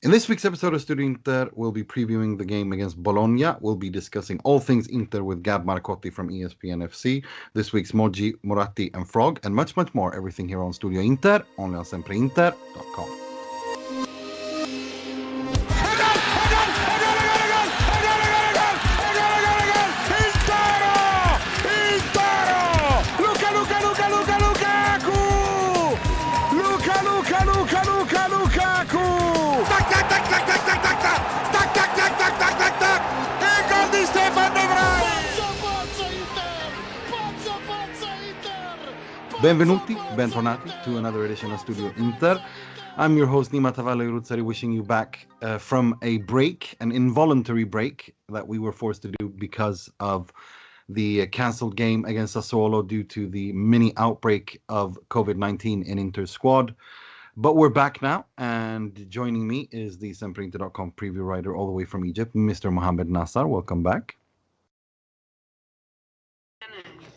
In this week's episode of Studio Inter, we'll be previewing the game against Bologna. We'll be discussing all things Inter with Gab Marcotti from ESPN FC, this week's Moggi, Moratti, and Frog, and much, much more. Everything here on Studio Inter, only on SempreInter.com. Benvenuti, bentornati to another edition of Studio Inter. I'm your host, Nima Ruzzari, wishing you back from a break, an involuntary break that we were forced to do because of the cancelled game against Sassuolo due to the mini outbreak of COVID-19 in Inter's squad. But we're back now, and joining me is the SempreInter.com preview writer all the way from Egypt, Mr. Mohamed Nassar. Welcome back.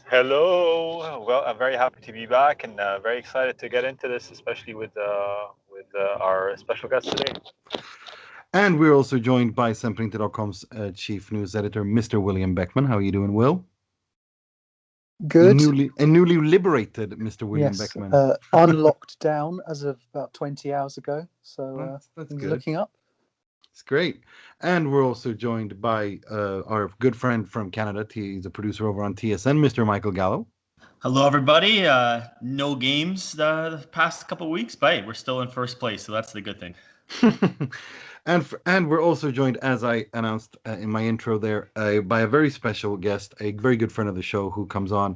Hello. Well, I'm very happy to be back and very excited to get into this, especially with our special guest today. And we're also joined by SempreInter.com's chief news editor, Mr. William Beckman. How are you doing, Will? Good. Newly liberated Mr. William yes, Beckman. Unlocked down as of about 20 hours ago. So that's things good. Looking up. It's great. And we're also joined by our good friend from Canada. He's a producer over on TSN, Mr. Michael Gallo. Hello, everybody. No games the past couple of weeks, but hey, we're still in first place, so that's the good thing. And we're also joined, as I announced in my intro there, by a very special guest, a very good friend of the show who comes on.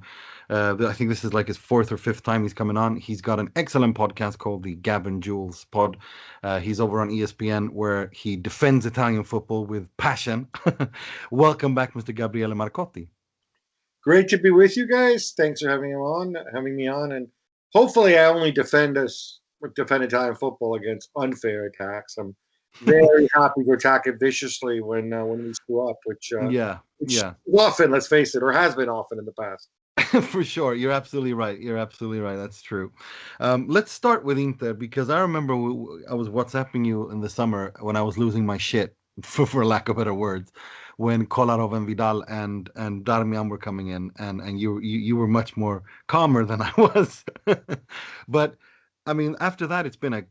I think this is like his fourth or fifth time he's coming on. He's got an excellent podcast called the Gab Juls Pod. He's over on ESPN where he defends Italian football with passion. Welcome back, Mr. Gabriele Marcotti. Great to be with you guys. Thanks for having me on, and hopefully I only defend Italian football against unfair attacks. I'm very happy to attack it viciously when we screw up, which often, let's face it, or has been often in the past. For sure. You're absolutely right. That's true. Let's start with Inter, because I remember I was WhatsApping you in the summer when I was losing my shit, for lack of better words, when Kolarov and Vidal and Darmian were coming in, and you were much more calmer than I was. But I mean, after that, it's been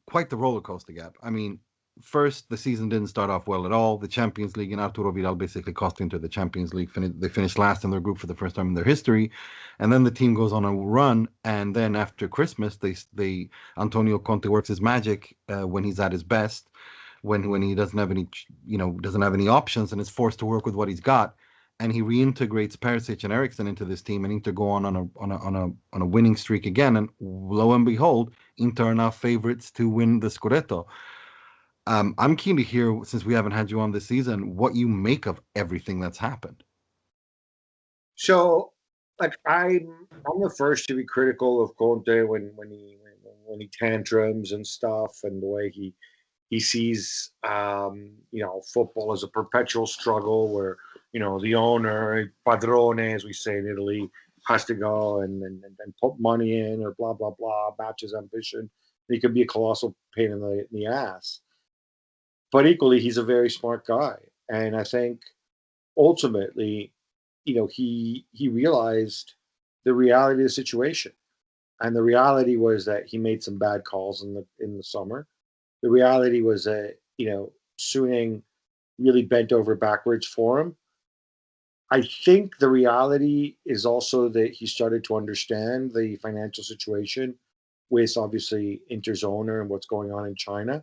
quite the roller coaster, Gab. I mean, first, the season didn't start off well at all. The Champions League and Arturo Vidal basically cost Inter the Champions League. They finished last in their group for the first time in their history. And then the team goes on a run. And then after Christmas, Antonio Conte works his magic when he's at his best, when he doesn't have any options and is forced to work with what he's got. And he reintegrates Perisic and Eriksen into this team, and Inter go on a winning streak again. And lo and behold, Inter are now favorites to win the Scudetto. I'm keen to hear, since we haven't had you on this season, what you make of everything that's happened. So, I'm the first to be critical of Conte when he tantrums and stuff, and the way he sees football as a perpetual struggle where the owner, padrone as we say in Italy, has to go and put money in or blah blah blah, match his ambition. He could be a colossal pain in the ass. But equally, he's a very smart guy. And I think ultimately, he realized the reality of the situation. And the reality was that he made some bad calls in the summer. The reality was that, Suning really bent over backwards for him. I think the reality is also that he started to understand the financial situation with obviously Inter's owner and what's going on in China.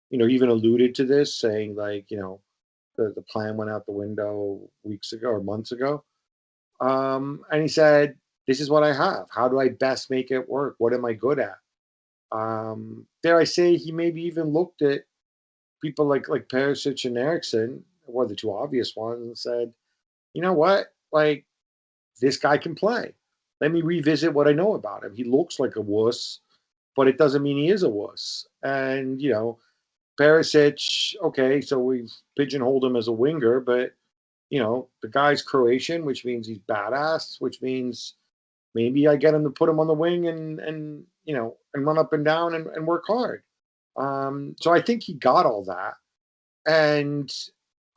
He even alluded to this, saying the plan went out the window weeks ago or months ago. And he said, this is what I have. How do I best make it work? What am I good at? Dare I say, he maybe even looked at people like Perisic and Eriksen, or the two obvious ones, and said, you know what? This guy can play. Let me revisit what I know about him. He looks like a wuss, but it doesn't mean he is a wuss. And, Perisic, okay, so we've pigeonholed him as a winger, but, the guy's Croatian, which means he's badass, which means maybe I get him to put him on the wing and run up and down and work hard. So I think he got all that, and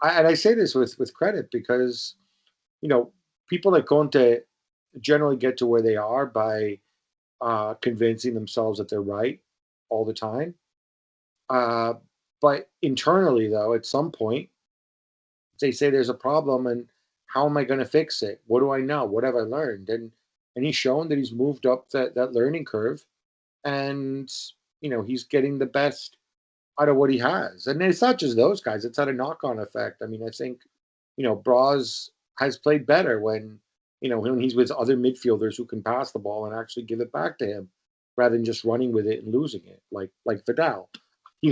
I say this with credit because people like Conte generally get to where they are by convincing themselves that they're right all the time. But internally, though, at some point, they say there's a problem, and how am I going to fix it? What do I know? What have I learned? And he's shown that he's moved up that learning curve, and he's getting the best out of what he has. And it's not just those guys; it's had a knock-on effect. I mean, I think Braz has played better when he's with other midfielders who can pass the ball and actually give it back to him, rather than just running with it and losing it, like Vidal. He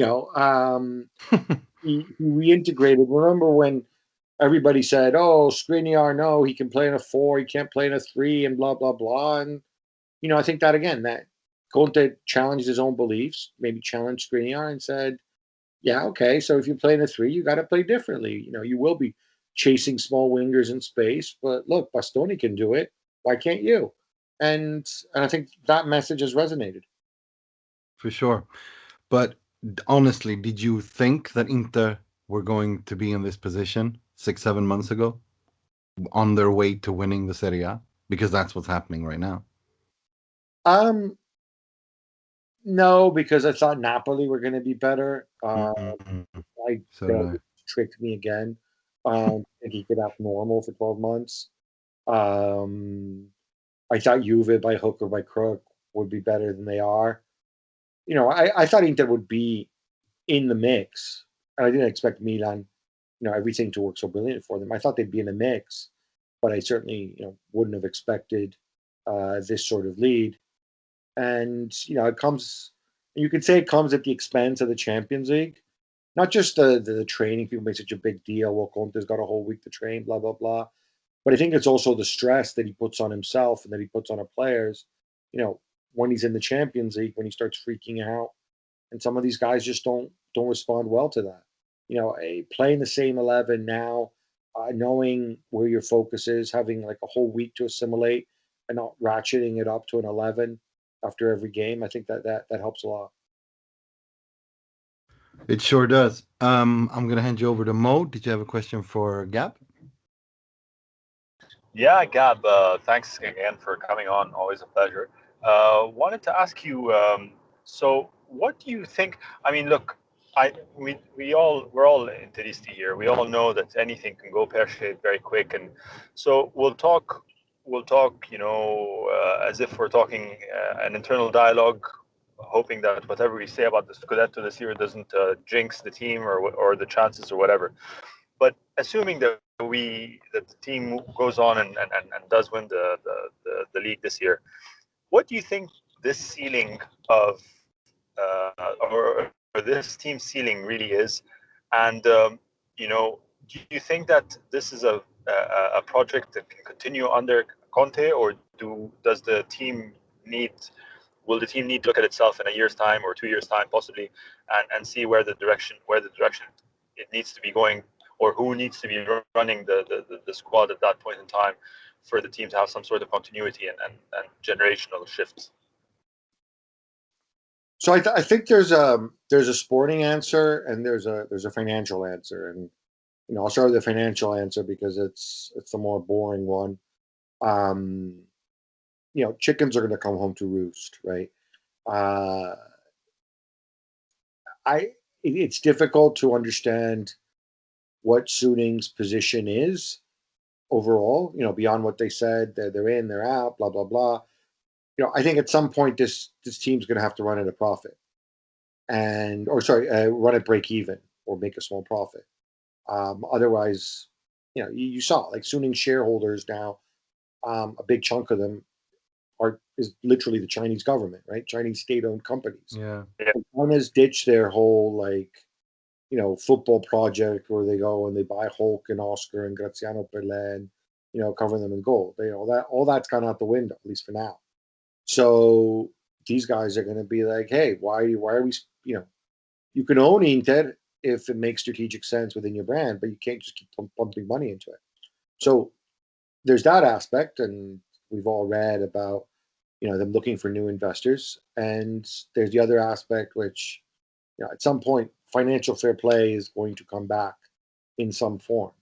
reintegrated. Remember when everybody said, "Oh, Skriniar, no, he can play in a 4, he can't play in a 3, and blah blah blah." And I think that Conte challenged his own beliefs, maybe challenged Skriniar and said, "Yeah, okay, so if you play in a 3, you got to play differently. You will be chasing small wingers in space, but look, Bastoni can do it. Why can't you?" And I think that message has resonated. For sure. But honestly, did you think that Inter were going to be in this position 6-7 months ago, on their way to winning the Serie A? Because that's what's happening right now. No, because I thought Napoli were going to be better. Mhm. I So did I. tricked me again. I think he could act normal for 12 months. I thought Juve by hook or by crook would be better than they are. I thought Inter would be in the mix. And I didn't expect Milan, everything to work so brilliant for them. I thought they'd be in the mix, but I certainly, wouldn't have expected this sort of lead. And, you could say it comes at the expense of the Champions League. Not just the training, people make such a big deal. Well, Conte's got a whole week to train, blah, blah, blah. But I think it's also the stress that he puts on himself and that he puts on our players, when he's in the Champions League, when he starts freaking out. And some of these guys just don't respond well to that. Playing the same 11 now, knowing where your focus is, having like a whole week to assimilate and not ratcheting it up to an 11 after every game, I think that helps a lot. It sure does. I'm going to hand you over to Mo. Did you have a question for Gab? Yeah, Gab, thanks again for coming on. Always a pleasure. Wanted to ask you, so what do you think? I mean, look, we're all interisti here. We all know that anything can go pear-shaped very quick, and so we'll talk, as if we're talking an internal dialogue, hoping that whatever we say about the Scudetto this year doesn't jinx the team or the chances or whatever. But assuming that the team goes on and does win the league this year, what do you think this ceiling of or this team ceiling really is? And do you think that this is a project that can continue under Conte, or does the team need? Will the team need to look at itself in a year's time or 2 years' time, possibly, and see where the direction it needs to be going, or who needs to be running the squad at that point in time for the team to have some sort of continuity and generational shifts? So I think there's a sporting answer and there's a financial answer, and I'll start with the financial answer because it's the more boring one. Chickens are going to come home to roost, right? It's difficult to understand what Suning's position is overall. Beyond what they said, they're in, they're out, blah blah blah. I think at some point this team's going to have to run at a profit, run at break even or make a small profit. Otherwise, you saw like Suning shareholders now, a big chunk of them is literally the Chinese government, right? Chinese state-owned companies. Yeah. One has ditched their whole football project where they go and they buy Hulk and Oscar and Graziano Pelle and cover them in gold. All that's gone out the window, at least for now. So these guys are going to be like, hey, why are we? You can own Inter if it makes strategic sense within your brand, but you can't just keep pumping money into it. So there's that aspect, and we've all read about them looking for new investors. And there's the other aspect, which at some point, financial fair play is going to come back in some form.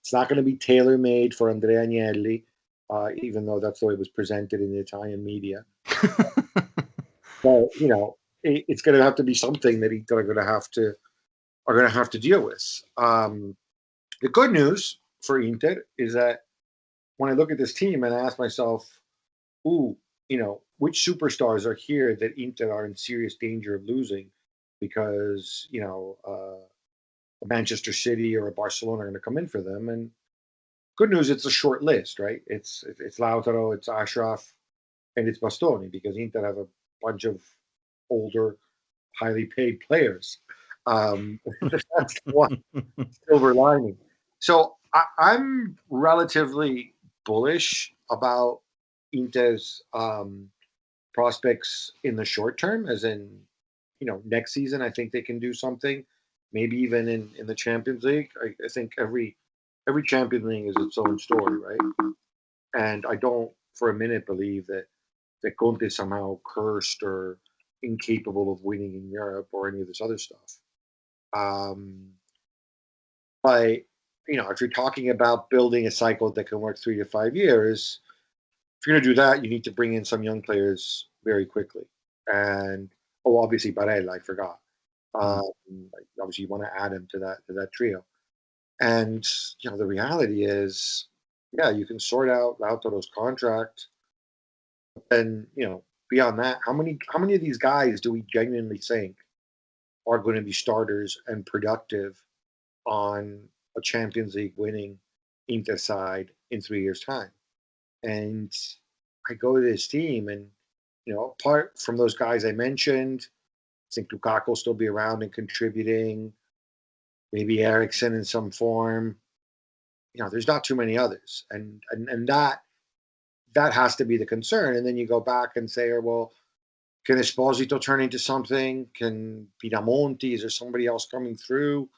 It's not going to be tailor-made for Andrea Agnelli, even though that's the way it was presented in the Italian media. But it's going to have to be something that Inter are going to have to deal with. The good news for Inter is that when I look at this team and I ask myself, which superstars are here that Inter are in serious danger of losing because a Manchester City or a Barcelona are going to come in for them. And good news, it's a short list, right? It's Lautaro, it's Ashraf, and it's Bastoni, because Inter have a bunch of older, highly paid players. That's one silver lining. So I'm relatively bullish about Inter's prospects in the short term, as in, next season, I think they can do something. Maybe even in the Champions League. I think every Champions League is its own story, right? And I don't for a minute believe that Conte is somehow cursed or incapable of winning in Europe or any of this other stuff. But if you're talking about building a cycle that can work 3 to 5 years, if you're going to do that, you need to bring in some young players very quickly. And obviously Barella, I forgot. Obviously, you want to add him to that trio. And the reality is, you can sort out Lautaro's contract, and beyond that, how many of these guys do we genuinely think are going to be starters and productive on a Champions League winning Inter side in 3 years' time? And I go to this team, and apart from those guys I mentioned, I think Lukaku will still be around and contributing. Maybe Eriksen in some form. There's not too many others, and that has to be the concern. And then you go back and say, well, can Esposito turn into something? Can Pinamonti? Is there somebody else coming through?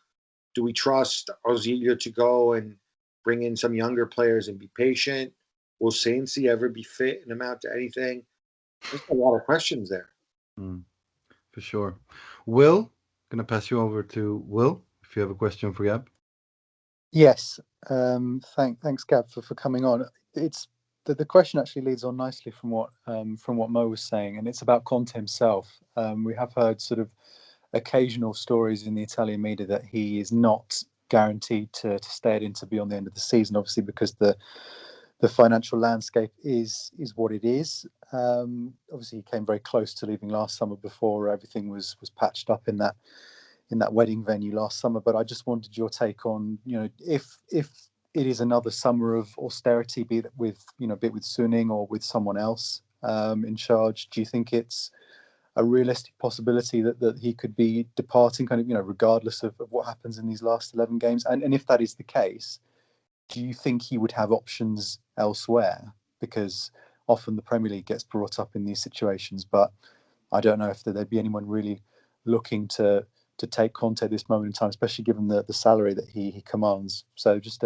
Do we trust Auxilio to go and bring in some younger players and be patient? Will Sensi ever be fit and amount to anything? There's a lot of questions there. For sure. Will, going to pass you over to Will, if you have a question for Gab. Yes. Thanks, Gab, for coming on. It's the question actually leads on nicely from what Mo was saying, and it's about Conte himself. We have heard sort of occasional stories in the Italian media that he is not guaranteed to stay at Inter beyond the end of the season, obviously because the financial landscape is what it is. Obviously, he came very close to leaving last summer before everything was patched up in that wedding venue last summer. But I just wanted your take on, if it is another summer of austerity, be it with Suning or with someone else in charge, do you think it's a realistic possibility that he could be departing, regardless of what happens in these last 11 games? And if that is the case, do you think he would have options elsewhere? Because often the Premier League gets brought up in these situations, but I don't know if there'd be anyone really looking to take Conte at this moment in time, especially given the salary that he commands. So just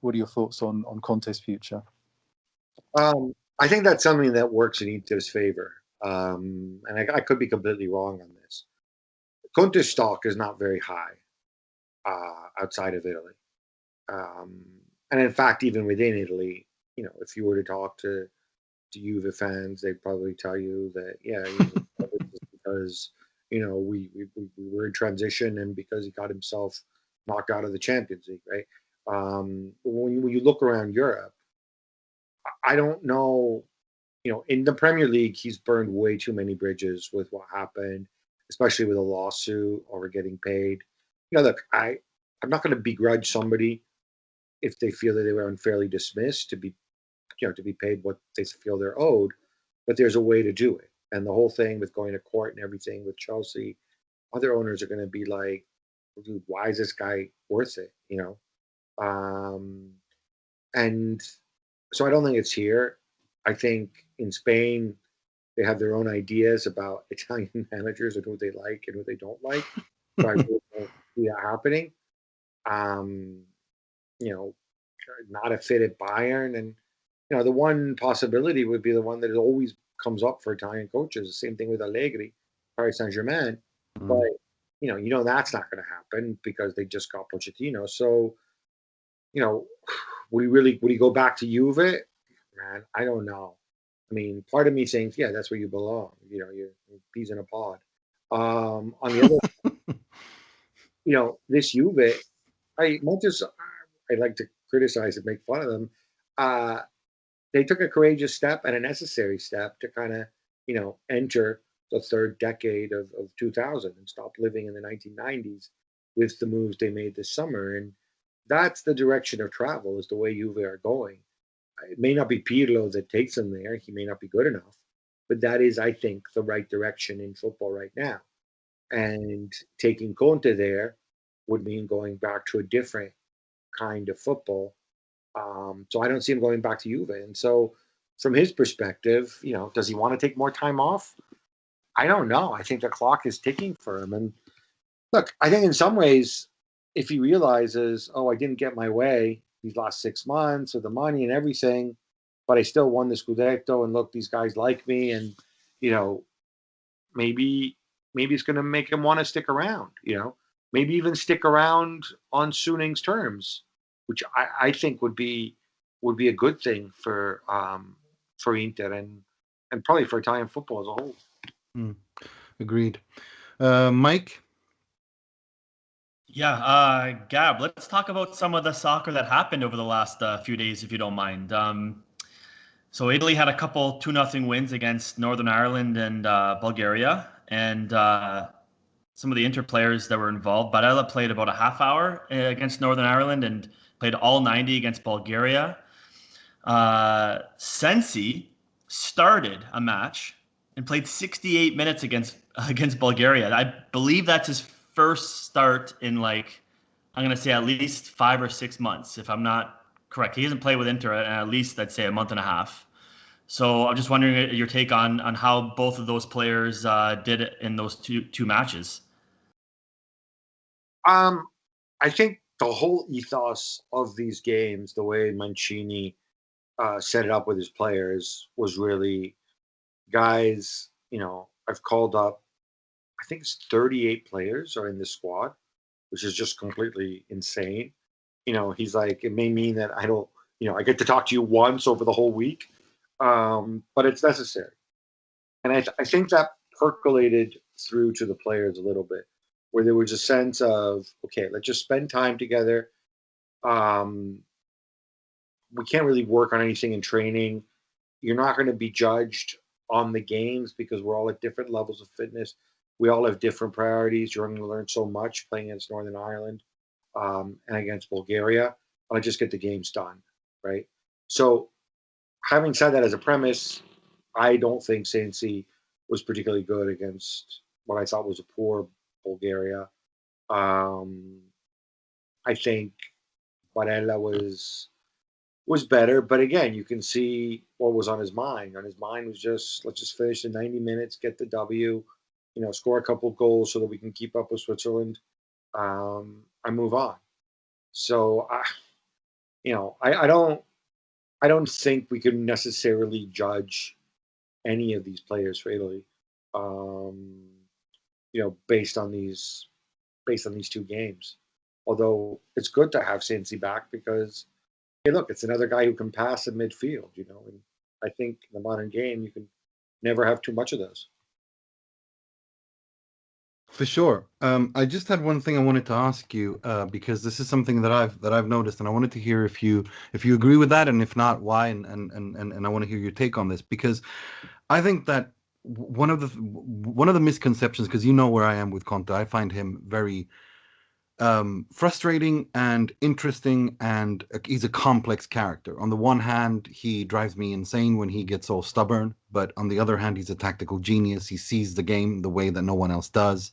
what are your thoughts on Conte's future? I think that's something that works in Inter's favor. And I could be completely wrong on this. Conte's stock is not very high outside of Italy. And in fact, even within Italy, if you were to talk to Juve fans, they'd probably tell you that, because, we were in transition and because he got himself knocked out of the Champions League, right? When you look around Europe, I don't know, in the Premier League, he's burned way too many bridges with what happened, especially with a lawsuit over getting paid. Look, I'm not going to begrudge somebody if they feel that they were unfairly dismissed to be paid what they feel they're owed, but there's a way to do it. And the whole thing with going to court and everything with Chelsea, other owners are going to be like, dude, why is this guy worth it? And so I don't think it's here. I think in Spain, they have their own ideas about Italian managers and who they like and who they don't like. So I really don't see that happening. Not a fit at Bayern. And, the one possibility would be the one that always comes up for Italian coaches. The same thing with Allegri, Paris Saint-Germain. But that's not going to happen because they just got Pochettino. So, would he go back to Juve? Man, I don't know. I mean, part of me thinks, yeah, that's where you belong. You're peas in a pod. On the other, this Juve, I like to criticize and make fun of them. They took a courageous step and a necessary step to kind of, enter the third decade of 2000 and stop living in the 1990s with the moves they made this summer. And that's the direction of travel, is the way Juve are going. It may not be Pirlo that takes them there. He may not be good enough, but that is, I think, the right direction in football right now. And taking Conte there would mean going back to a different kind of football. So I don't see him going back to Juve. And so from his perspective, does he want to take more time off? I don't know. I think the clock is ticking for him. And look, I think in some ways, if he realizes, oh, I didn't get my way these last 6 months with the money and everything, but I still won the Scudetto, and look, these guys like me, and maybe it's going to make him want to stick around. Maybe even stick around on Suning's terms, which I think would be a good thing for Inter and probably for Italian football as a whole. Agreed. Mike? Yeah, Gab, let's talk about some of the soccer that happened over the last few days, if you don't mind. So Italy had a couple 2-0 wins against Northern Ireland and Bulgaria, and some of the Inter players that were involved. Barella played about a half hour against Northern Ireland and played all 90 against Bulgaria. Sensi started a match and played 68 minutes against Bulgaria. I believe that's his first start in I'm going to say at least 5 or 6 months, if I'm not correct. He hasn't played with Inter in at least, I'd say, a month and a half. So I'm just wondering your take on how both of those players did it in those two matches. I think the whole ethos of these games, the way Mancini set it up with his players, was really, guys, I've called up, I think it's 38 players are in this squad, which is just completely insane. He's like, it may mean that I don't, I get to talk to you once over the whole week, but it's necessary. And I think that percolated through to the players a little bit, where there was a sense of, okay, let's just spend time together. We can't really work on anything in training. You're not going to be judged on the games because we're all at different levels of fitness. We all have different priorities. You're going to learn so much playing against Northern Ireland and against Bulgaria. I'll just get the games done, right? So having said that as a premise, I don't think Sensi was particularly good against what I thought was a poor Bulgaria. I think Barella was better, but again, you can see what was on his mind. On his mind was just, let's just finish the 90 minutes, get the W, score a couple of goals so that we can keep up with Switzerland, and move on. So, I don't think we can necessarily judge any of these players for Italy, based on these 2 games. Although it's good to have Sensi back because, hey, look, it's another guy who can pass in midfield, and I think in the modern game, you can never have too much of those. For sure. I just had one thing I wanted to ask you because this is something that I've noticed, and I wanted to hear if you agree with that, and if not, why, and I want to hear your take on this, because I think that one of the misconceptions, because where I am with Conte, I find him very frustrating and interesting, and he's a complex character. On the one hand, he drives me insane when he gets all stubborn, but on the other hand, he's a tactical genius. He sees the game the way that no one else does.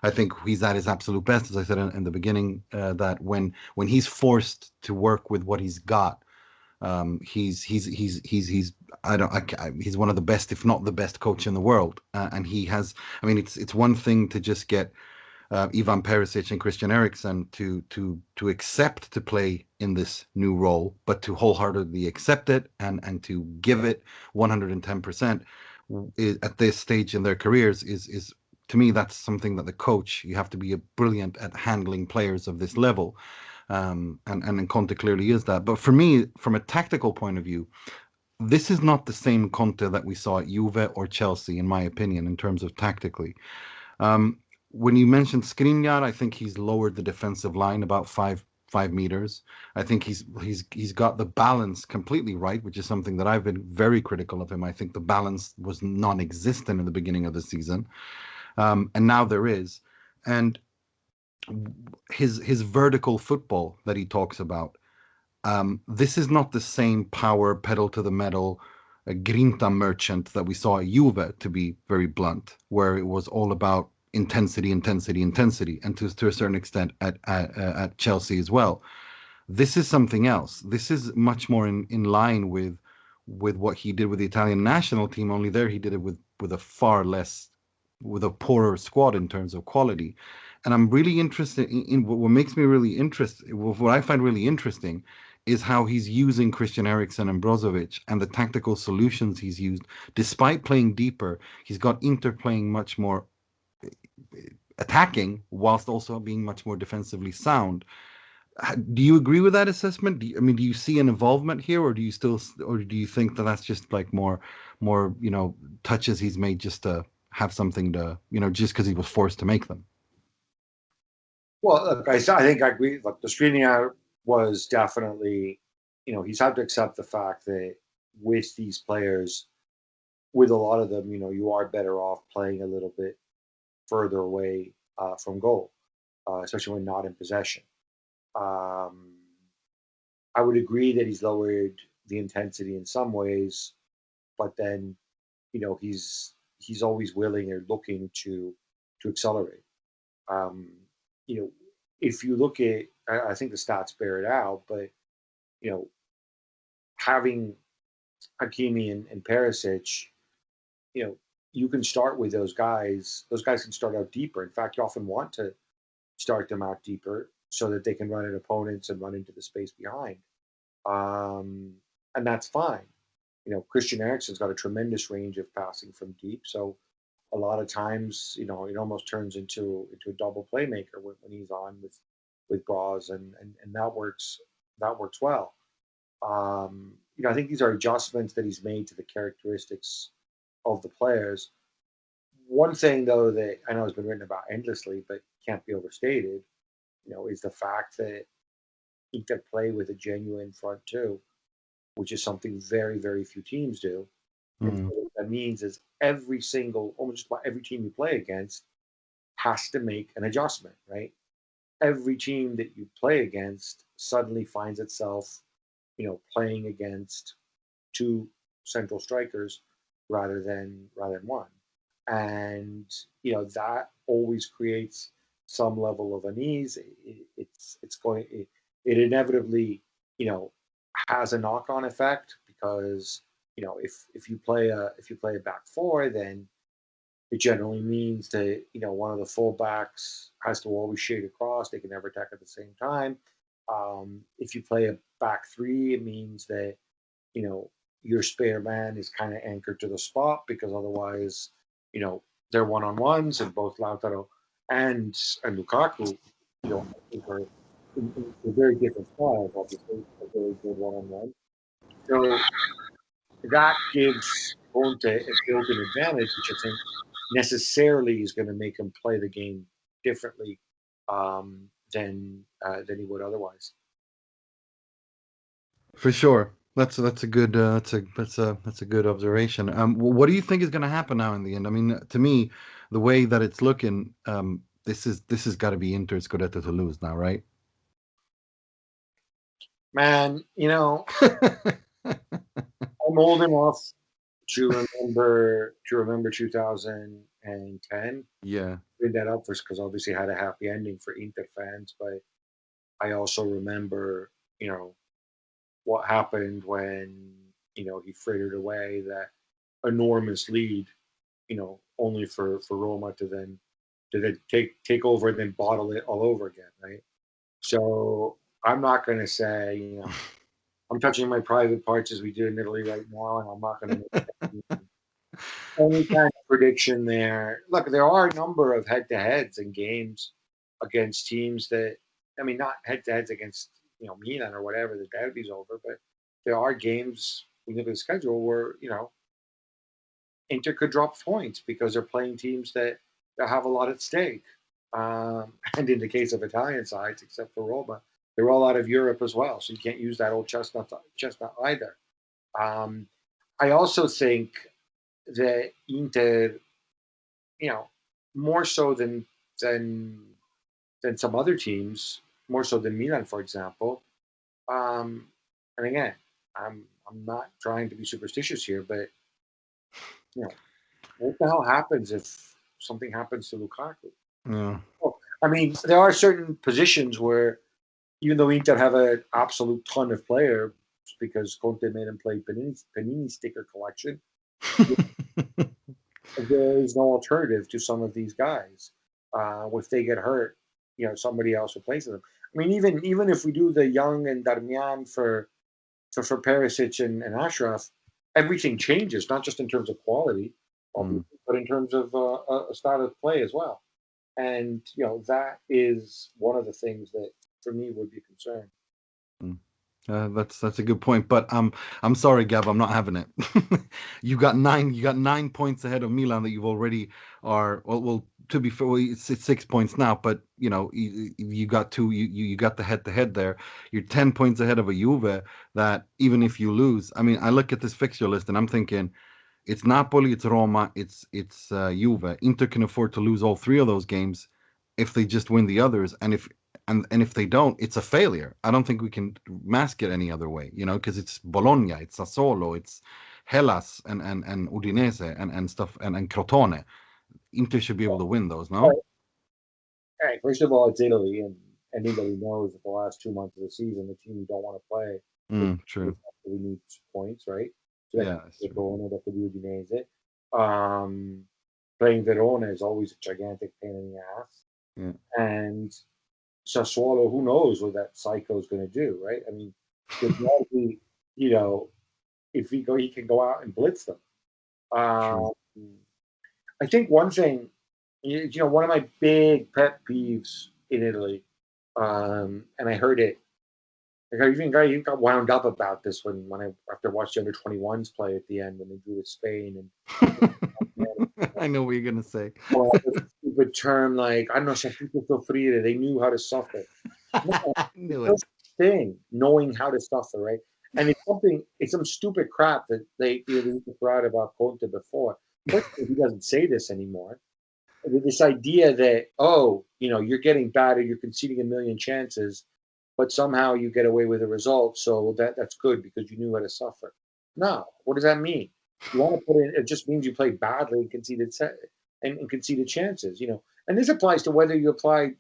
I think he's at his absolute best, as I said in the beginning, that when he's forced to work with what he's got, he's one of the best, if not the best coach in the world. And he has, it's one thing to just get Ivan Perisic and Christian Eriksen to accept to play in this new role, but to wholeheartedly accept it and to give it 110% at this stage in their careers is to me, that's something that the coach, you have to be brilliant at handling players of this level. And Conte clearly is that. But for me, from a tactical point of view, this is not the same Conte that we saw at Juve or Chelsea, in my opinion, in terms of tactically. When you mentioned Skriniar, I think he's lowered the defensive line about 5 meters. I think he's got the balance completely right, which is something that I've been very critical of him. I think the balance was non-existent in the beginning of the season, and now there is. And his vertical football that he talks about, this is not the same power, pedal to the metal, grinta merchant that we saw at Juve, to be very blunt, where it was all about intensity, intensity, intensity, and to a certain extent at Chelsea as well. This is something else. This is much more in line with what he did with the Italian national team. Only there he did it with a far less, with a poorer squad in terms of quality. And I'm really interested in what makes me really interested. What I find really interesting is how he's using Christian Eriksen and Brozovic and the tactical solutions he's used. Despite playing deeper, he's got Inter playing much more attacking whilst also being much more defensively sound. Do you agree with that assessment? Do you see an involvement here, or do you think that that's just like more touches he's made just to have something to, just because he was forced to make them? Well, look, I think I agree. Look, the Skriniar was definitely, he's had to accept the fact that with these players, with a lot of them, you are better off playing a little bit further away from goal, especially when not in possession. I would agree that he's lowered the intensity in some ways, but then, he's always willing or looking to accelerate. If you look at, I think the stats bear it out, but having Hakimi and Perisic, you can start with those guys. Those guys can start out deeper. In fact, you often want to start them out deeper so that they can run at opponents and run into the space behind. And that's fine. Christian Eriksen's got a tremendous range of passing from deep. So a lot of times, it almost turns into a double playmaker when he's on with Braz, and that works well. I think these are adjustments that he's made to the characteristics of the players. One thing, though, that I know has been written about endlessly, but can't be overstated, is the fact that Inter play with a genuine front two, which is something very, very few teams do. And so what that means is almost just about every team you play against has to make an adjustment, right? Every team that you play against suddenly finds itself, playing against two central strikers rather than one. And, that always creates some level of unease. It inevitably, has a knock-on effect, because, if you play a back four, then it generally means that, one of the fullbacks has to always shade across. They can never attack at the same time. If you play a back three, it means that, your spare man is kind of anchored to the spot, because otherwise, they're one-on-ones, and both Lautaro and Lukaku, I think are in very different styles, obviously, a very good one-on-one. So that gives Conte a built-in advantage, which I think necessarily is going to make him play the game differently than he would otherwise. For sure, that's a good that's a good observation. What do you think is going to happen now in the end? I mean, to me, the way that it's looking, this has got to be Inter Scudetto to lose now, right? Man, I'm old enough to remember 2010. Yeah. Bring that up first because obviously it had a happy ending for Inter fans, but I also remember, what happened when, he frittered away that enormous lead, only for Roma to then take over and then bottle it all over again, right? So I'm not going to say, I'm touching my private parts as we do in Italy right now, and I'm not going to make any kind of prediction there. Look, there are a number of head-to-heads and games against teams that, I mean, not head-to-heads against, Milan or whatever, the derby's over, but there are games, we look at the schedule where, Inter could drop points because they're playing teams that have a lot at stake. And in the case of Italian sides, except for Roma, they're all out of Europe as well, so you can't use that old chestnut either. I also think that Inter, more so than some other teams, more so than Milan, for example. And again, I'm not trying to be superstitious here, but what the hell happens if something happens to Lukaku? Yeah. Well, I mean, there are certain positions where, even though Inter have an absolute ton of players, because Conte made him play Panini sticker collection, there is no alternative to some of these guys. If they get hurt, somebody else replaces them. I mean, even if we do the Young and Darmian for Perisic and Ashraf, everything changes, not just in terms of quality, but in terms of a style of play as well. And that is one of the things that for me would be a concern. That's a good point, but I'm sorry, Gab, I'm not having it. You got 9 points ahead of Milan that you've already are. Well, to be fair, it's 6 points now, but you got two. You got the head-to-head there. You're 10 points ahead of a Juve that even if you lose, I mean, I look at this fixture list and I'm thinking, it's Napoli, it's Roma, it's Juve. Inter can afford to lose all three of those games if they just win the others, and if they don't, it's a failure. I don't think we can mask it any other way, because it's Bologna, it's Sassuolo, it's Hellas and Udinese and stuff and Crotone. Inter should be able to win those, no? All right. First of all, it's Italy, and anybody knows that the last 2 months of the season, the team you don't want to play. True. We need points, right? So that's the true. Bologna, that could be Udinese. Playing Verona is always a gigantic pain in the ass. Yeah. And Sassuolo, who knows what that psycho is going to do, right? I mean, if he can go out and blitz them. I think one thing, one of my big pet peeves in Italy, and I heard it. I even got wound up about this after I watched the under-21s play at the end when they drew with Spain and. I know what you're gonna say. Well, a stupid term like, I don't know, soffrire. They knew how to suffer. No, Knew it's a thing, knowing how to suffer, right? And it's some stupid crap that they used to throw out about Conte before. First, he doesn't say this anymore. This idea that, you're getting battered, you're conceding a million chances, but somehow you get away with the result, so that's good because you knew how to suffer. No, what does that mean? You want to put in, it just means you played badly and conceded chances, And this applies to whether you play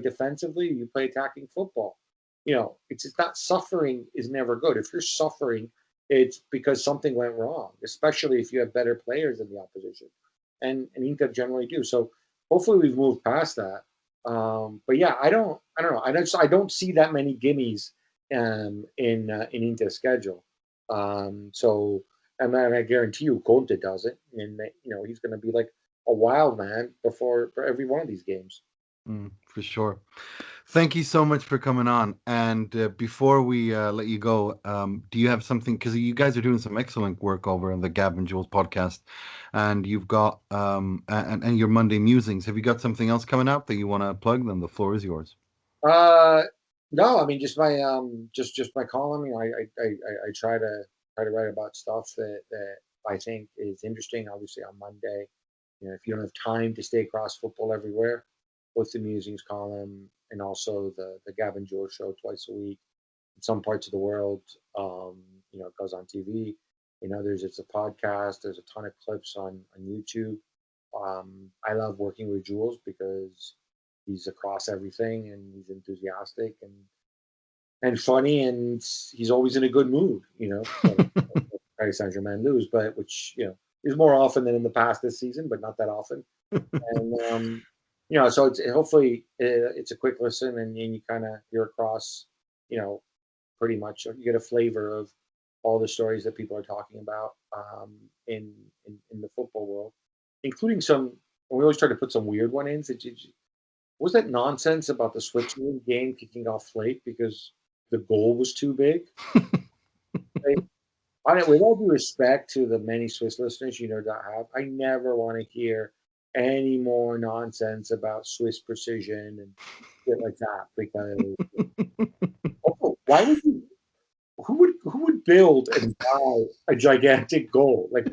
defensively or you play attacking football. It's not, suffering is never good. If you're suffering, it's because something went wrong, especially if you have better players in the opposition. And Inter generally do. So hopefully we've moved past that. But yeah, I don't know. I don't see that many gimmies in Inter's schedule. So. And I guarantee you, Conte does it, and he's going to be like a wild man for every one of these games. For sure. Thank you so much for coming on. And before we let you go, do you have something? Because you guys are doing some excellent work over on the Gab and Juls podcast, and you've got and your Monday musings. Have you got something else coming up that you want to plug? Then the floor is yours. No, I mean just my just my column. I try to write about stuff that I think is interesting. Obviously on Monday, if you don't have time to stay across football everywhere, both the musings column and also the Gab and Juls Show twice a week. In some parts of the world, it goes on TV. In others, it's a podcast. There's a ton of clips on YouTube. I love working with Juls because he's across everything and he's enthusiastic and funny, and he's always in a good mood. Paris Saint-Germain lose, but which is more often than in the past this season, but not that often. And so it's hopefully it's a quick listen, and you kind of hear across, pretty much you get a flavor of all the stories that people are talking about in the football world. including some. We always try to put some weird one in. Was that nonsense about the Switzerland game kicking off late because the goal was too big? With all due respect to the many Swiss listeners that have, I never want to hear any more nonsense about Swiss precision and shit like that. Because why would you? Who would build and buy a gigantic goal? Like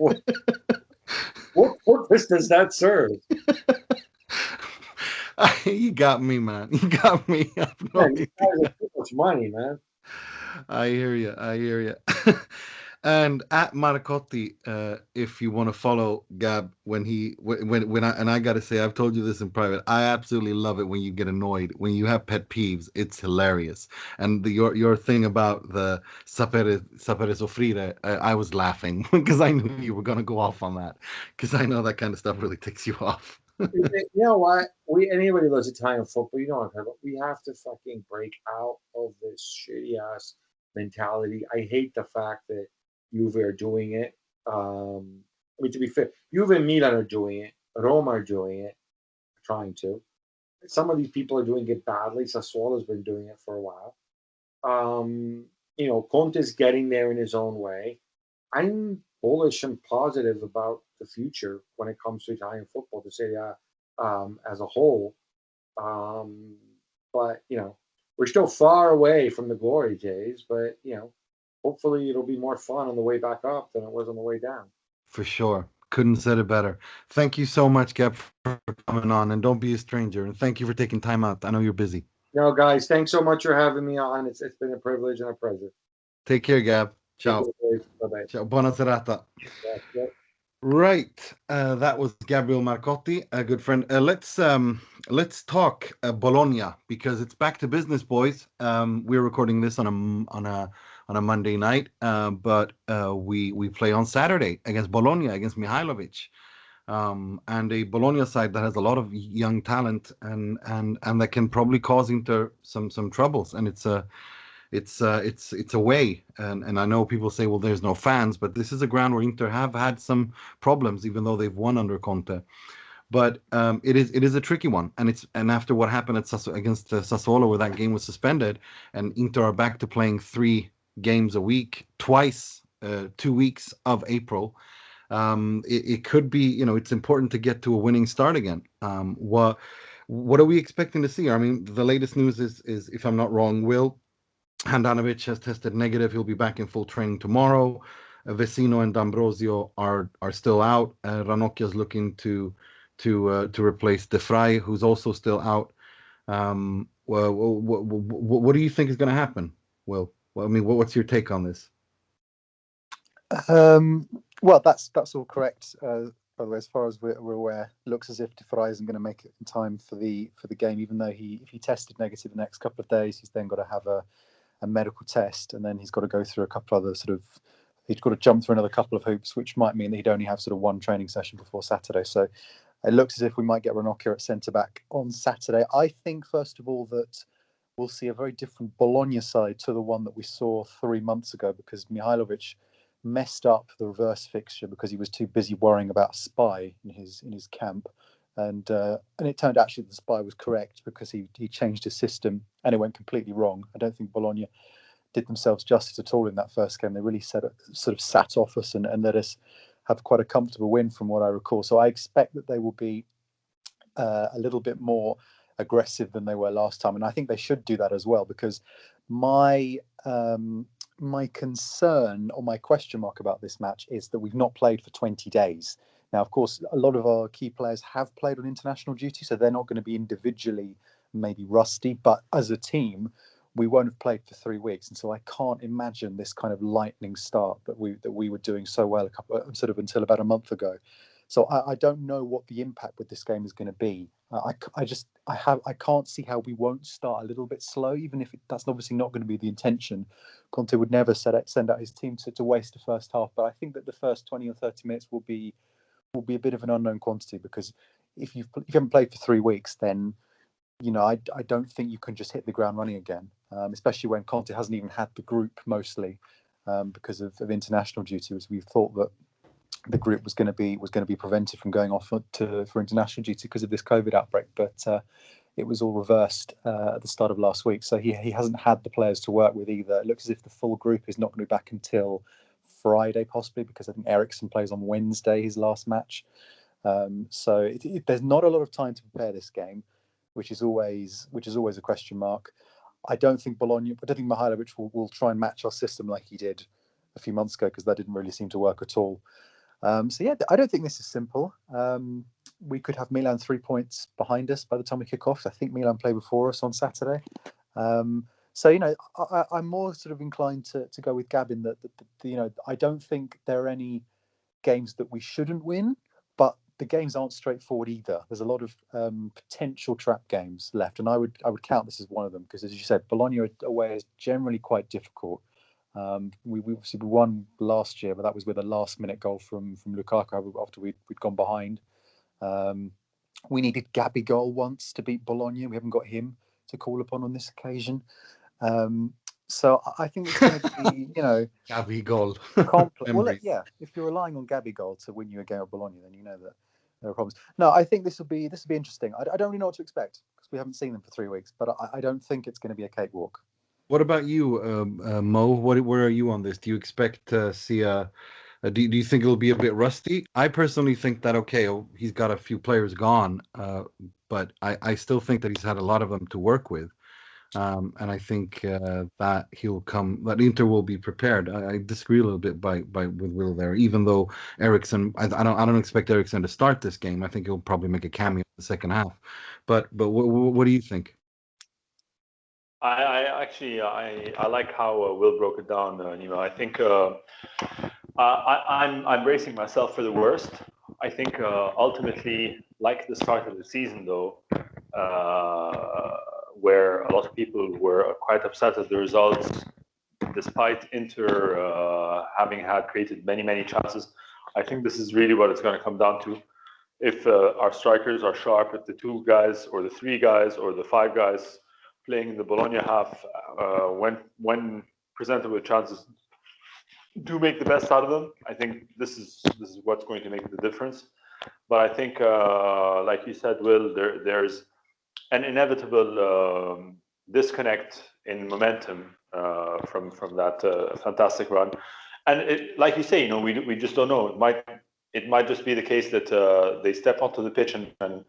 what purpose does that serve? You got me, man. You got me. I have no Man, you idea. guys have too much money, man. I hear you. I hear you. And at Marcotti, if you want to follow Gab when I gotta say, I've told you this in private. I absolutely love it when you get annoyed, when you have pet peeves. It's hilarious. And your thing about the sapere soffrire, I was laughing because I knew you were gonna go off on that because I know that kind of stuff really ticks you off. You know what? Anybody who loves Italian football, you know what I'm talking about. We have to fucking break out of this shitty ass mentality. I hate the fact that Juve are doing it. To be fair, Juve and Milan are doing it. Roma are doing it, trying to. Some of these people are doing it badly. Sassuolo's been doing it for a while. Conte's getting there in his own way. I'm bullish and positive about the future when it comes to Italian football, to say as a whole. But we're still far away from the glory days. But hopefully it'll be more fun on the way back up than it was on the way down. For sure. Couldn't have said it better. Thank you so much, Gab, for coming on. And don't be a stranger. And thank you for taking time out. I know you're busy. No, guys, thanks so much for having me on. It's been a privilege and a pleasure. Take care, Gab. Ciao. Bye-bye. Ciao. Buona serata. Yeah. Right. That was Gabriele Marcotti, a good friend. Let's talk Bologna, because it's back to business, boys. We're recording this on a Monday night, but we play on Saturday against Bologna, against Mihajlovic, and a Bologna side that has a lot of young talent and that can probably cause Inter some troubles. And it's away, and I know people say, well, there's no fans, but this is a ground where Inter have had some problems, even though they've won under Conte. But it is a tricky one, and after what happened against Sassuolo, where that game was suspended, and Inter are back to playing 3 games a week, twice 2 weeks of April. It could be, it's important to get to a winning start again. What are we expecting to see? I mean, the latest news is if I'm not wrong, Handanovic has tested negative. He'll be back in full training tomorrow. Vecino and D'Ambrosio are still out. Ranocchia's looking to replace De Vrij, who's also still out. What do you think is going to happen, Will? Well, I mean, what's your take on this? Well, that's all correct. By the way, as far as we're aware, it looks as if De Vrij isn't going to make it in time for the game, even though if he tested negative the next couple of days, he's then got to have a medical test, and then he's got to go through a couple other he's got to jump through another couple of hoops, which might mean that he'd only have one training session before Saturday. So it looks as if we might get Ranocchia at centre back on Saturday. I think, first of all, that we'll see a very different Bologna side to the one that we saw 3 months ago, because Mihajlovic messed up the reverse fixture because he was too busy worrying about a spy in his camp. And it turned out actually the spy was correct, because he changed his system and it went completely wrong. I don't think Bologna did themselves justice at all in that first game. They really sat off us and let us have quite a comfortable win from what I recall. So I expect that they will be a little bit more aggressive than they were last time. And I think they should do that as well, because my concern, or my question mark about this match, is that we've not played for 20 days. Now, of course, a lot of our key players have played on international duty, so they're not going to be individually maybe rusty, but as a team, we won't have played for 3 weeks. And so I can't imagine this kind of lightning start that we were doing so well until about a month ago. So I don't know what the impact with this game is going to be. I can't see how we won't start a little bit slow, even if that's obviously not going to be the intention. Conte would never send out his team to waste the first half, but I think that the first 20 or 30 minutes will be a bit of an unknown quantity, because if you haven't played for 3 weeks, then I don't think you can just hit the ground running again, especially when Conte hasn't even had the group mostly because of international duty. As we thought that the group was going to be prevented from going off for international duty because of this COVID outbreak. But it was all reversed at the start of last week. So he hasn't had the players to work with either. It looks as if the full group is not going to be back until Friday, possibly, because I think Eriksen plays on Wednesday, his last match. So there's not a lot of time to prepare this game, which is always a question mark. I don't think Mihajlovic will try and match our system like he did a few months ago, because that didn't really seem to work at all. So yeah, I don't think this is simple. We could have Milan 3 points behind us by the time we kick off. I think Milan play before us on Saturday. So, I'm more sort of inclined to go with Gab in that, I don't think there are any games that we shouldn't win, but the games aren't straightforward either. There's a lot of potential trap games left, and I would count this as one of them, because, as you said, Bologna away is generally quite difficult. We obviously won last year, but that was with a last-minute goal from Lukaku after we'd gone behind. We needed Gabigol once to beat Bologna. We haven't got him to call upon on this occasion. So I think it's going to be, Gabigol. Well, yeah, if you're relying on Gabigol to win you a game at Bologna, then you know that there are problems. No, I think this will be interesting. I don't really know what to expect, because we haven't seen them for 3 weeks, but I don't think it's going to be a cakewalk. What about you, Mo? Where are you on this? Do you expect to see do you think it'll be a bit rusty? I personally think that, he's got a few players gone, but I still think that he's had a lot of them to work with. And I think that Inter will be prepared. I disagree a little bit with Will there, even though Eriksen, I don't expect Eriksen to start this game. I think he'll probably make a cameo in the second half. But what do you think? I like how Will broke it down, Nima. I think I'm bracing myself for the worst. I think ultimately, like the start of the season, though, where a lot of people were quite upset at the results, despite Inter having created many chances. I think this is really what it's going to come down to. If our strikers are sharp, if the 2 guys or the 3 guys or the 5 guys playing in the Bologna half, when presented with chances, do make the best out of them, I think this is what's going to make the difference. But I think, like you said, Will, there's an inevitable disconnect in momentum from that fantastic run, and like you say, we just don't know. It might just be the case that they step onto the pitch and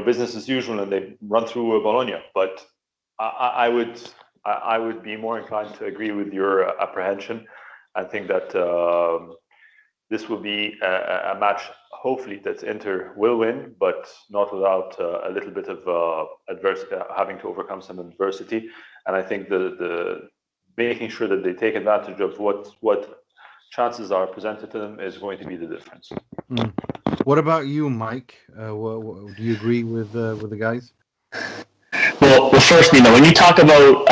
business as usual, and they run through Bologna. But I would be more inclined to agree with your apprehension. I think that this will be a match, hopefully, that Inter will win, but not without a little bit of having to overcome some adversity. And I think the making sure that they take advantage of what chances are presented to them is going to be the difference. What about you, Mike? Do you agree with the guys? Well, first, when you talk about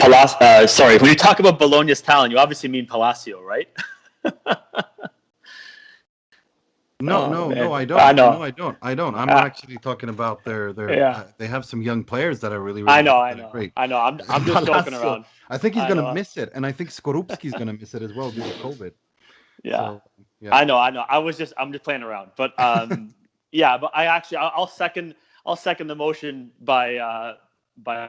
when you talk about Bologna's talent, you obviously mean Palacio, right? No, I don't. I don't. I'm actually talking about their. They have some young players that are really I know. great. I know. I'm just joking around. I think he's going to miss it, and I think Skorupski's going to miss it as well due to COVID. Yeah. So, yeah. I know. I'm just playing around, but yeah. But I'll second the motion by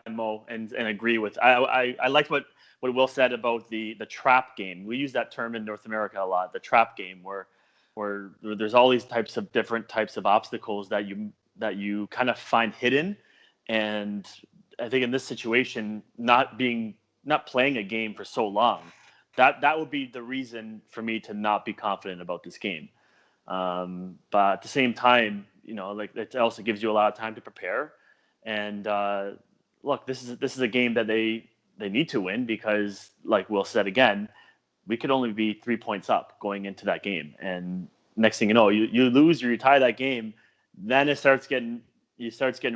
Mo and agree with. I liked what Will said about the trap game. We use that term in North America a lot. The trap game, where there's all these different types of obstacles that you kind of find hidden. And I think in this situation, not playing a game for so long, that would be the reason for me to not be confident about this game. But at the same time, it also gives you a lot of time to prepare. And look, this is a game that they need to win, because, like Will said again, we could only be 3 points up going into that game. And next thing you know, you lose or you tie that game, then you starts getting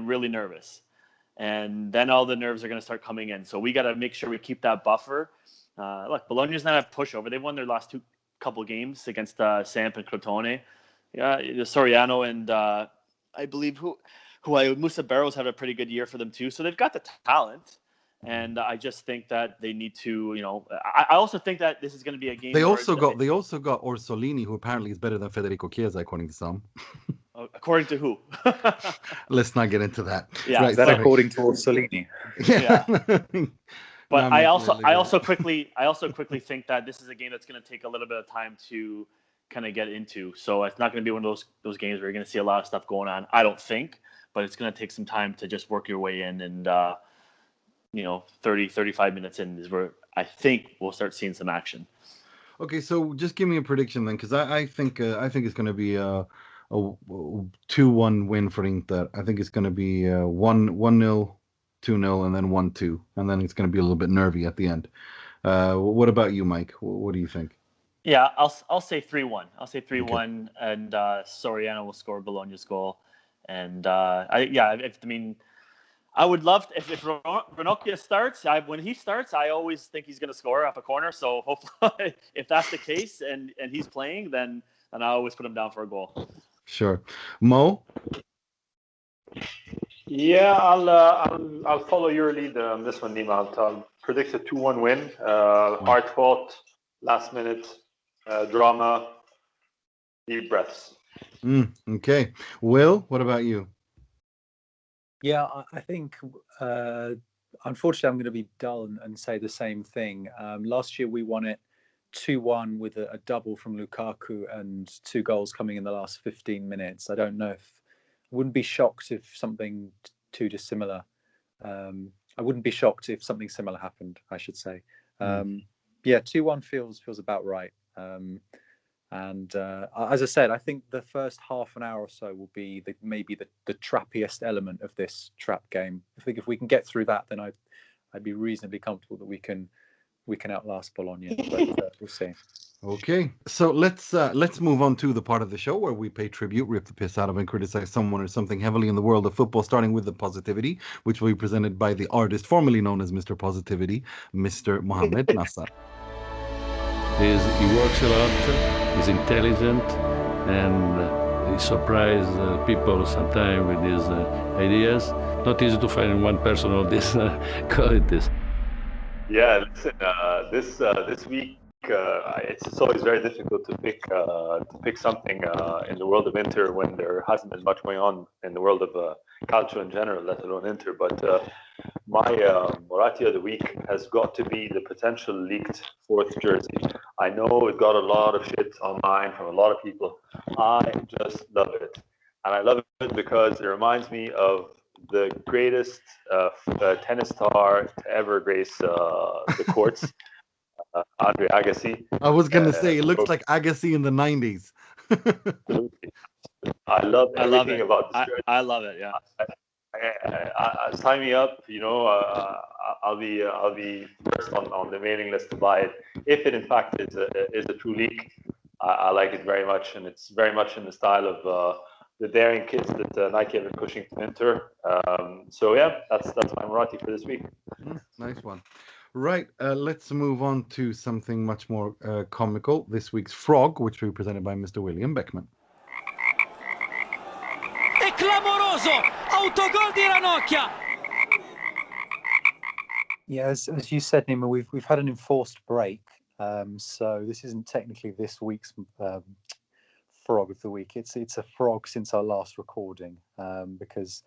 really nervous. And then all the nerves are going to start coming in. So we got to make sure we keep that buffer. Look, Bologna's not a pushover. They've won their last couple games against Samp and Crotone. Yeah, Soriano and I believe Musa Barrows had a pretty good year for them too. So they've got the talent. And I just think that they need to, I also think that this is going to be a game. They also got Orsolini, who apparently is better than Federico Chiesa, according to some. According to who? Let's not get into that. Yeah, right, is that according to Orsolini? Yeah. But I also quickly think that this is a game that's going to take a little bit of time to kind of get into. So it's not going to be one of those games where you're going to see a lot of stuff going on, I don't think. But it's going to take some time to just work your way in, and 35 minutes in is where I think we'll start seeing some action. Okay, so just give me a prediction then, because I think it's going to be a 2-1 win for Inter. I think it's going to be 1-0, 2-0, and then 1-2, and then it's going to be a little bit nervy at the end. What about you, Mike? What do you think? Yeah, I'll say 3-1. I'll say 3-1, and Soriano will score Bologna's goal. And I would love if Ranocchia starts. When he starts, I always think he's going to score off a corner. So hopefully, if that's the case and he's playing, then I always put him down for a goal. Sure, Mo. Yeah, I'll follow your lead on this one, Nima. I'll predict a 2-1 win. Hard fought, last minute drama, deep breaths. Okay, Will, what about you? Yeah, I think, unfortunately, I'm going to be dull and say the same thing. Last year, we won it 2-1 with a double from Lukaku and 2 goals coming in the last 15 minutes. I don't know I wouldn't be shocked if something too dissimilar. I wouldn't be shocked if something similar happened, I should say. 2-1 feels about right. And as I said, I think the first half an hour or so will be maybe the trappiest element of this trap game. I think if we can get through that, then I'd be reasonably comfortable that we can outlast Bologna. But we'll see. Okay, so let's move on to the part of the show where we pay tribute, rip the piss out of, and criticize someone or something heavily in the world of football, starting with the positivity, which will be presented by the artist formerly known as Mr. Positivity, Mr. Mohamed Nassar. He works a lot, he's intelligent, and he surprises people sometimes with his ideas. Not easy to find one person of these qualities. Yeah, listen, this week it's always very difficult to pick something in the world of Inter when there hasn't been much going on in the world of calcio in general, let alone Inter. But my Moratti of the week has got to be the potential leaked 4th jersey. I know it got a lot of shit online from a lot of people. I just love it. And I love it because it reminds me of the greatest tennis star to ever grace the courts, Andre Agassi. I was going to say, it looks like Agassi in the 90s. I love everything about this jersey. I love it, yeah. Sign me up. I'll be first on the mailing list to buy it. If it in fact is a true leak, I like it very much, and it's very much in the style of the daring kids that Nike have been pushing to Inter. So yeah, that's my Moratti for this week. Nice one. Right, let's move on to something much more comical. This week's Frog, which will be presented by Mr. William Beckman. È clamoroso! Autogol di Ranocchia! Yeah, as you said, Nima, we've had an enforced break, so this isn't technically this week's Frog of the week. It's a frog since our last recording, because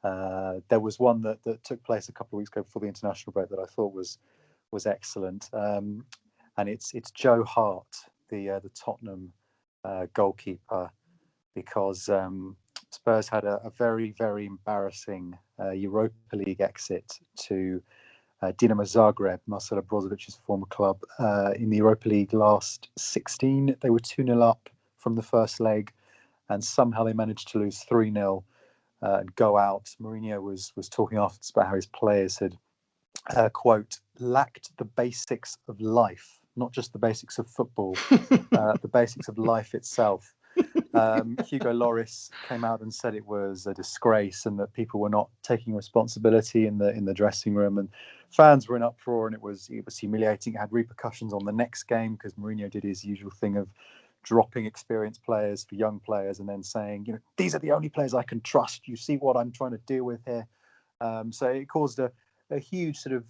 there was one that took place a couple of weeks ago before the international break that I thought was excellent, and it's Joe Hart, the Tottenham goalkeeper, because Spurs had a very, very embarrassing Europa League exit to Dinamo Zagreb, Marcelo Brozovic's former club, in the Europa League last 16. They were 2-0 up from the first leg, and somehow they managed to lose 3-0 and go out. Mourinho was talking afterwards about how his players had, quote, lacked the basics of life, not just the basics of football, the basics of life itself. Hugo Lloris came out and said it was a disgrace and that people were not taking responsibility in the dressing room, and fans were in uproar, and it was humiliating. It had repercussions on the next game because Mourinho did his usual thing of dropping experienced players for young players and then saying, these are the only players I can trust. You see what I'm trying to deal with here. So it caused a a huge sort of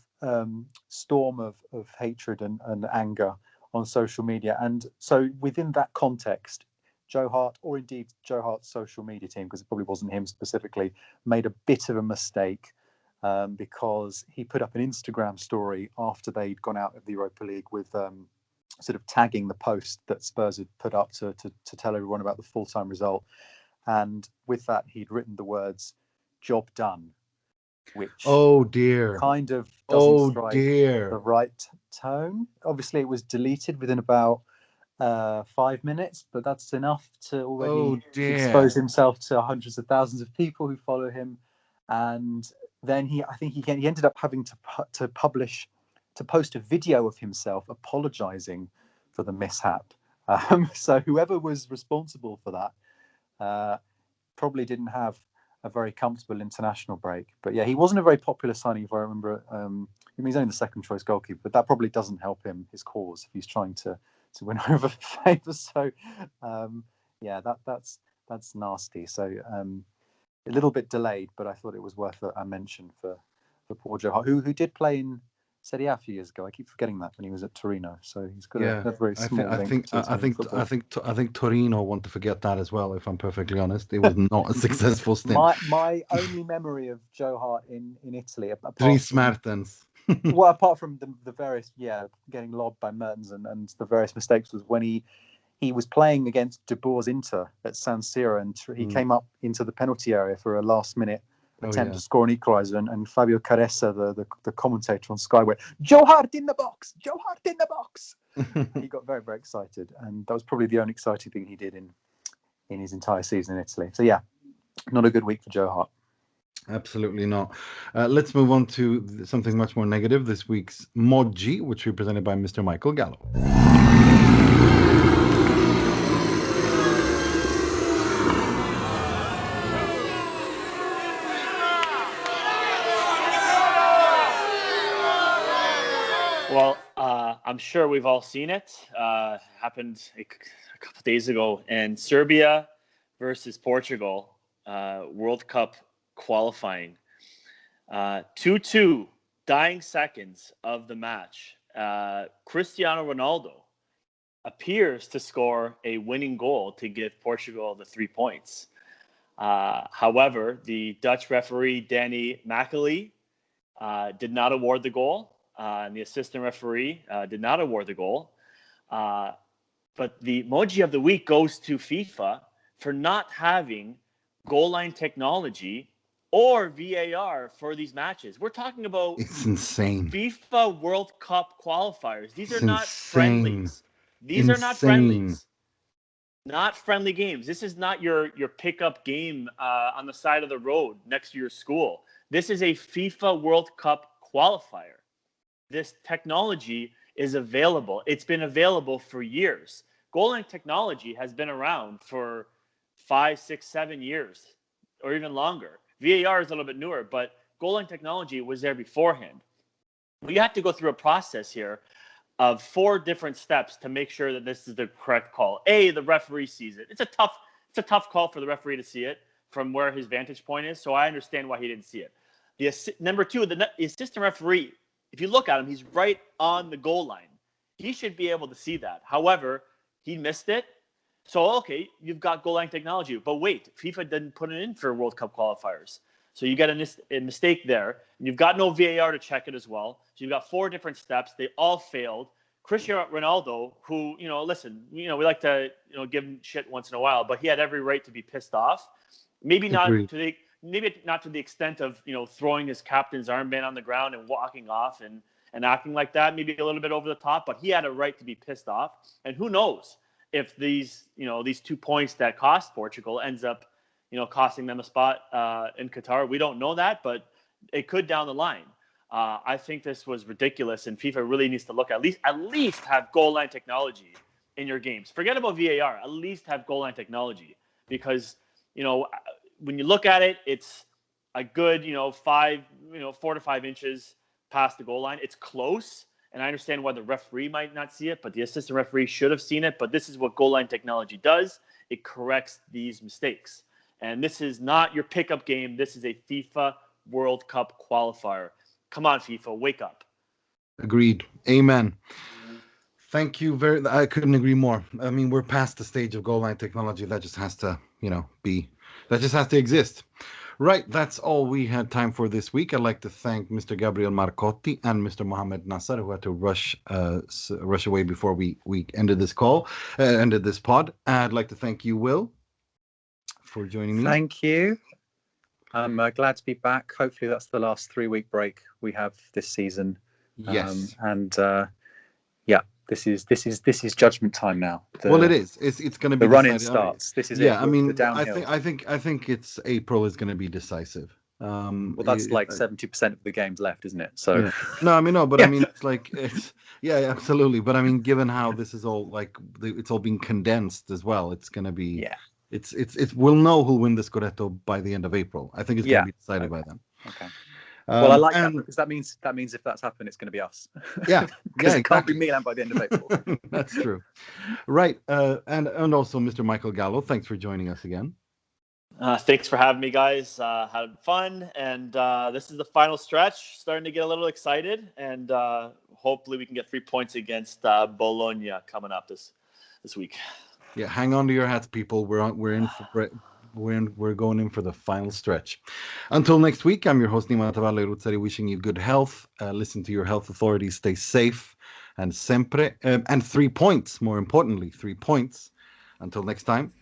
storm of hatred and anger on social media. And so within that context, Joe Hart, or indeed Joe Hart's social media team, because it probably wasn't him specifically, made a bit of a mistake because he put up an Instagram story after they'd gone out of the Europa League with sort of tagging the post that Spurs had put up to tell everyone about the full-time result. And with that, he'd written the words, "job done," which kind of doesn't strike the right tone. Obviously, it was deleted within about 5 minutes, but that's enough to already expose himself to hundreds of thousands of people who follow him. And then he ended up having to post a video of himself apologizing for the mishap. So whoever was responsible for that probably didn't have a very comfortable international break. But yeah, he wasn't a very popular signing, if I remember. He's only the second choice goalkeeper, but that probably doesn't help him, his cause, if he's trying to win over favours. So yeah, that's nasty. So a little bit delayed, but I thought it was worth a mention for poor Joe Hart, who did play in Serie A a few years ago. I keep forgetting that when he was at Torino. So he's got a very small link to football. I think Torino want to forget that as well. If I'm perfectly honest, it was not a successful stint. My only memory of Joe Hart in Italy, Dries Mertens. Well, apart from the various getting lobbed by Mertens and the various mistakes, was when he was playing against De Boer's Inter at San Siro, and he came up into the penalty area for a last-minute attempt to score an equaliser, and Fabio Caressa, the commentator on Sky, went, "Joe Hart in the box! Joe Hart in the box!" He got very, very excited, and that was probably the only exciting thing he did in his entire season in Italy. So yeah, not a good week for Joe Hart. Absolutely not. Let's move on to something much more negative. This week's Moggi, which will be presented by Mr. Michael Gallo. Well, I'm sure we've all seen it. Happened a couple of days ago in Serbia versus Portugal, World Cup qualifying. 2-2, dying seconds of the match. Cristiano Ronaldo appears to score a winning goal to give Portugal the 3 points. However, the Dutch referee, Danny Macaulay, did not award the goal. And the assistant referee did not award the goal. But the Moggi of the week goes to FIFA for not having goal line technology or VAR for these matches. We're talking about it's insane. FIFA World Cup qualifiers. These are not friendlies. These are not friendlies. Not friendly games. This is not your pickup game on the side of the road next to your school. This is a FIFA World Cup qualifier. This technology is available. It's been available for years. Goal line technology has been around for 5, 6, 7 years, or even longer. VAR is a little bit newer, but goal line technology was there beforehand. We have to go through a process here of 4 different steps to make sure that this is the correct call. A, the referee sees it. It's a tough call for the referee to see it from where his vantage point is, so I understand why he didn't see it. Number 2, the assistant referee, if you look at him, he's right on the goal line. He should be able to see that. However, he missed it. So, okay, you've got goal line technology. But wait, FIFA didn't put it in for World Cup qualifiers. So you got a mistake there. And you've got no VAR to check it as well. So you've got 4 different steps. They all failed. Cristiano Ronaldo, who, listen, we like to, give him shit once in a while, but he had every right to be pissed off. Maybe not to the extent of, throwing his captain's armband on the ground and walking off and acting like that, maybe a little bit over the top, but he had a right to be pissed off. And who knows if these 2 points that cost Portugal ends up, costing them a spot in Qatar. We don't know that, but it could down the line. I think this was ridiculous, and FIFA really needs to look at least have goal line technology in your games. Forget about VAR. At least have goal line technology, because when you look at it, it's a good 4 to 5 inches past the goal line. It's close, and I understand why the referee might not see it, but the assistant referee should have seen it. But this is what goal line technology does. It corrects these mistakes. And this is not your pickup game. This is a FIFA World Cup qualifier. Come on, FIFA, wake up. Agreed. Amen. Thank you I couldn't agree more. I mean, we're past the stage of goal line technology. That just has to, that just has to exist. Right, that's all we had time for this week. I'd like to thank Mr. Gabriele Marcotti and Mr. Mohamed Nassar, who had to rush away before we ended this pod. I'd like to thank you, Will, for joining me. Thank you. I'm glad to be back. Hopefully that's the last 3-week break we have this season. Yes. This is judgment time now. Well, it is. It's going to be the run-in starts. This is it. I mean, the downhill. I think it's April is going to be decisive. Well, that's like 70% of the games left, isn't it? So yeah. No, I mean no, but I mean it's absolutely. But I mean, given how this is all it's all being condensed as well, it's going to be It's we'll know who'll win the Scudetto by the end of April. I think it's going to be decided by then. Okay. Well, I like that because that means if that's happened, it's going to be us. Yeah, because it can't be Milan by the end of April. That's true. Right, and also Mr. Michael Gallo, thanks for joining us again. Thanks for having me, guys. Had fun, and this is the final stretch. Starting to get a little excited, and hopefully we can get 3 points against Bologna coming up this week. Yeah, hang on to your hats, people. We're going in for the final stretch. Until next week, I'm your host Nima Tavalle wishing you good health. Listen to your health authorities. Stay safe, and sempre and 3 points. More importantly, 3 points. Until next time,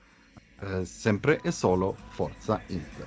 sempre e solo Forza Inter.